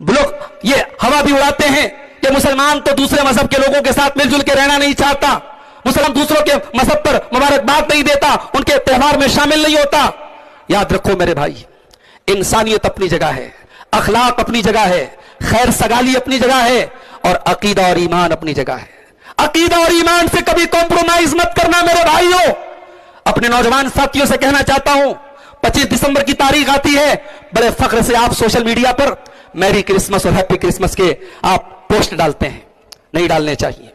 लोग ये हवा भी उड़ाते हैं कि मुसलमान तो दूसरे मजहब के लोगों के साथ मिलजुल के रहना नहीं चाहता, मुसलमान दूसरों के मजहब पर मुबारकबाद नहीं देता, उनके त्यौहार में शामिल नहीं होता। याद रखो मेरे भाई, इंसानियत अपनी जगह है, अखलाक अपनी जगह है, खैर सगाली अपनी जगह है, और अकीदा और ईमान अपनी जगह है। अकीदा और ईमान से कभी कॉम्प्रोमाइज मत करना मेरे भाइयों। अपने नौजवान साथियों से कहना चाहता हूं, 25 दिसंबर की तारीख आती है, बड़े फख्र से आप सोशल मीडिया पर मैरी क्रिसमस और हैप्पी क्रिसमस के आप पोस्ट डालते हैं, नहीं डालने चाहिए।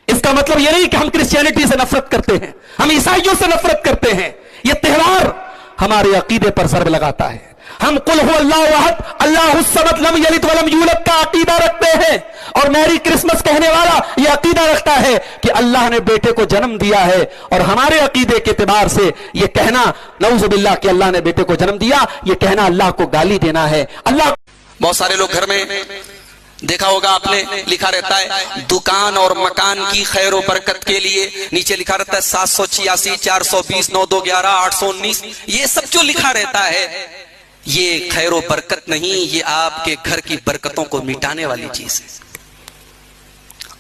इसका मतलब यह नहीं कि हम क्रिश्चियनिटी से नफरत करते हैं, हम ईसाइयों से नफरत करते हैं। यह त्यौहार हमारे अकीदे पर ज़र्ब लगाता है। हम कुल हु अल्लाहु अहद अल्लाहुस समद लम यलिद वलम यूलद का अकीदा रखते हैं, और मैरी क्रिसमस कहने वाला यह अकीदा रखता है कि अल्लाह ने बेटे को जन्म दिया है। और हमारे अकीदे के एतबार से यह कहना नऊजुबिल्लाह कि अल्लाह ने बेटे को जन्म दिया, यह कहना अल्लाह को गाली देना है। अल्लाह, बहुत सारे लोग घर में देखा होगा आपने, लिखा रहता है दुकान और मकान की खैर और बरकत के लिए, नीचे लिखा रहता है 786 420 9211 819। ये सब जो लिखा रहता है ये खैर और बरकत नहीं, ये आपके घर की बरकतों को मिटाने वाली चीज है।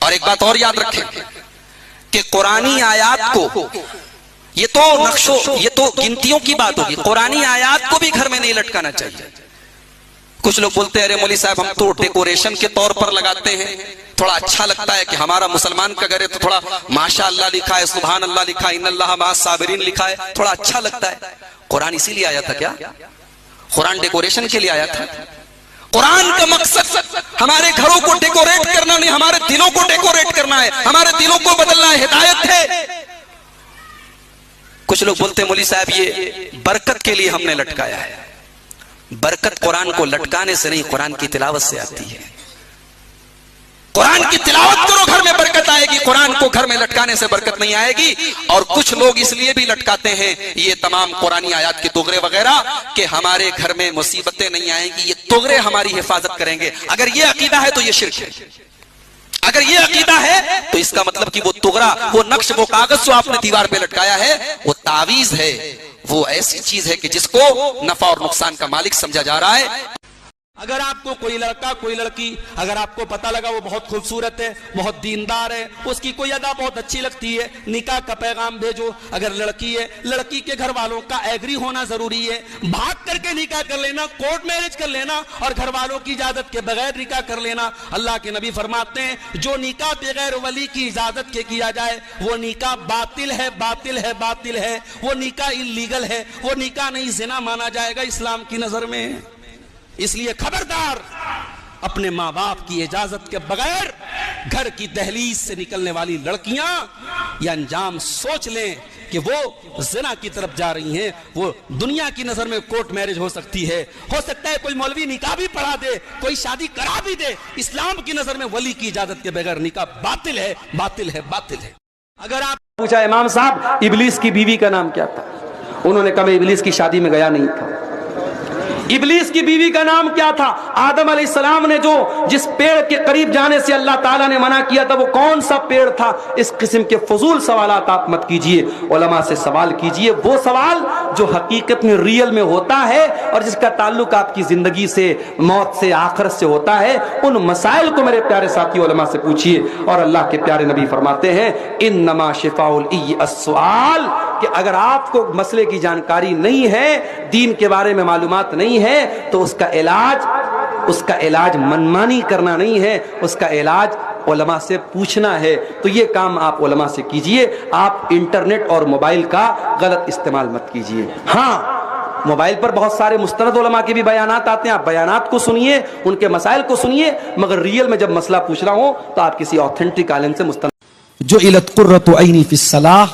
और एक बात और याद रखें कि कुरानी आयात को, ये तो नक्शो, ये तो गिनतियों की बात होगी, कुरानी आयात को भी घर में नहीं लटकाना चाहिए। कुछ लोग बोलते हैं अरे मौलवी साहब हम तो डेकोरेशन के तौर पर लगाते हैं, थोड़ा अच्छा लगता है कि हमारा मुसलमान का घर है तो थोड़ा माशा अल्लाह लिखा है, सुभान अल्लाह लिखा है, इन्नल्लाह माअस साबिरीन लिखा है, थोड़ा अच्छा लगता है। कुरान इसीलिए आया था क्या? कुरान डेकोरेशन के लिए आया था? कुरान का मकसद हमारे घरों को डेकोरेट करना नहीं, हमारे दिलों को डेकोरेट करना है, हमारे दिलों को बदलना है, हिदायत है। कुछ लोग बोलते हैं मौलवी साहब ये बरकत के लिए हमने लटकाया है। बरकत कुरान को लटकाने से नहीं, कुरान की तिलावत से आती है। कुरान की तिलावत करो, घर में बरकत आएगी। कुरान को घर में लटकाने से बरकत नहीं आएगी। और कुछ लोग इसलिए भी लटकाते हैं ये तमाम कुरानी आयत के तुगरे वगैरह कि हमारे घर में मुसीबतें नहीं आएंगी, ये तुगरे हमारी हिफाजत करेंगे। अगर ये अकीदा है तो ये शिर्क है। अगर ये अकीदा है तो इसका मतलब कि वो तुगरा, वो नक्श, वो कागज जो आपने दीवार पे लटकाया है वो तावीज है, वो ऐसी चीज है कि जिसको नफा और नुकसान का मालिक समझा जा रहा है। अगर आपको कोई लड़का कोई लड़की, अगर आपको पता लगा वो बहुत खूबसूरत है, बहुत दीनदार है, उसकी कोई अदा बहुत अच्छी लगती है, निकाह का पैगाम भेजो। अगर लड़की है, लड़की के घर वालों का एग्री होना जरूरी है। भाग करके निकाह कर लेना, कोर्ट मैरिज कर लेना और घर वालों की इजाजत के बगैर निकाह कर लेना। अल्लाह के नबी फरमाते हैं जो निकाह बगैर वली की इजाजत के किया जाए वो निकाह बातिल है, बातिल है, बातिल है। वो निकाह इल्लीगल है, वो निकाह नहीं, जिना माना जाएगा इस्लाम की नजर में। इसलिए खबरदार, अपने माँ बाप की इजाजत के बगैर घर की दहलीज से निकलने वाली लड़कियां यह अंजाम सोच लें कि वो जिना की तरफ जा रही हैं। वो दुनिया की नजर में कोर्ट मैरिज हो सकती है, हो सकता है कोई मौलवी निकाह भी पढ़ा दे, कोई शादी करा भी दे। इस्लाम की नजर में वली की इजाजत के बगैर निकाह बातिल है, बातिल है, बातिल है। अगर आप पूछा इमाम साहब इबलीस की बीवी का नाम क्या था, उन्होंने कहा इबलीस की शादी में गया नहीं था। इबलीस की बीवी का नाम क्या था? आदम अलैहिस्सलाम ने जो जिस पेड़ के करीब जाने से अल्लाह ताला ने मना किया था वो कौन सा पेड़ था? इस किस्म के फजूल सवालात आप मत कीजिए, उलमा से सवाल कीजिए, वो सवाल जो हकीकत में रियल में होता है और जिसका ताल्लुक आपकी जिंदगी से, मौत से, आखिरत से होता है। उन मसाइल को मेरे प्यारे साथी उलमा से पूछिए। और अल्लाह के प्यारे नबी फरमाते हैं इन्नमा शिफाउल ई अस्सुआल, कि अगर आपको मसले की जानकारी नहीं है, दीन के बारे में मालूमात नहीं है, तो उसका इलाज मनमानी करना नहीं है, उसका इलाज उलमा से पूछना है। तो ये काम आप उलमा से कीजिए। आप इंटरनेट और मोबाइल का गलत इस्तेमाल मत कीजिए। हाँ, मोबाइल पर बहुत सारे मुस्तनद उलमा के भी बयानात आते हैं, आप बयानात को सुनिए, उनके मसाइल को सुनिए, मगर रियल में जब मसला पूछना हो तो आप किसी ऑथेंटिक आलिम से मुस्तनद। जो इलत कुर्रतु ऐनी फिस्सलाह,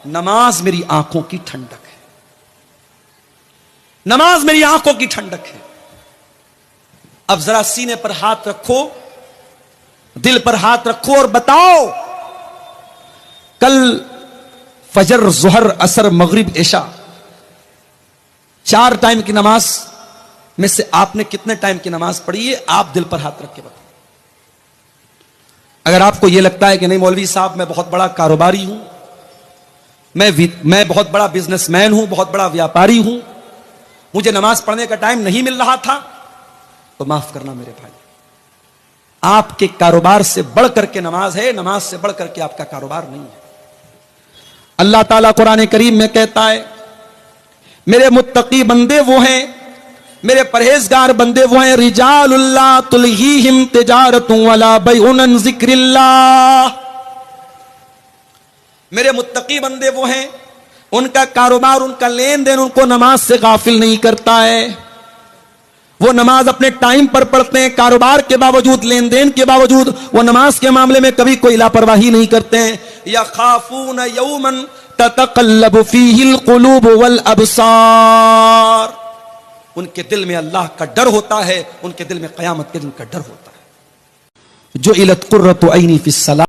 नमाज मेरी आंखों की ठंडक है, नमाज मेरी आंखों की ठंडक है। अब जरा सीने पर हाथ रखो, दिल पर हाथ रखो और बताओ कल फजर, जोहर, असर, मगरिब, इशा 4 टाइम की नमाज में से आपने कितने टाइम की नमाज पढ़ी है? आप दिल पर हाथ रख के बताओ। अगर आपको यह लगता है कि नहीं मौलवी साहब मैं बहुत बड़ा कारोबारी हूं, मैं बहुत बड़ा बिजनेसमैन हूं, बहुत बड़ा व्यापारी हूं, मुझे नमाज पढ़ने का टाइम नहीं मिल रहा था, तो माफ करना मेरे भाई, आपके कारोबार से बढ़ करके नमाज है, नमाज से बढ़ करके आपका कारोबार नहीं है। अल्लाह ताला कुरान करीम में कहता है, मेरे मुत्तकी बंदे वो हैं, मेरे परहेजगार बंदे वो हैं, रिजालुल्ला तुलहीहिम तिजारतु वला बैउन अन जिक्रिल्लाह। मेरे मुत्तकी बंदे वो हैं, उनका कारोबार, उनका लेन देन उनको नमाज से गाफिल नहीं करता है। वो नमाज अपने टाइम पर पढ़ते हैं, कारोबार के बावजूद, लेन देन के बावजूद वो नमाज के मामले में कभी कोई लापरवाही नहीं करते हैं। या खाफून यौमन ततक़ल्लबु फीहिल क़ुलूब वल अबसार, उनके दिल में अल्लाह का डर होता है, उनके दिल में क़यामत के दिन का डर होता है। जो इलत क़ुर्रतु ऐनी फ़िस्सलाह।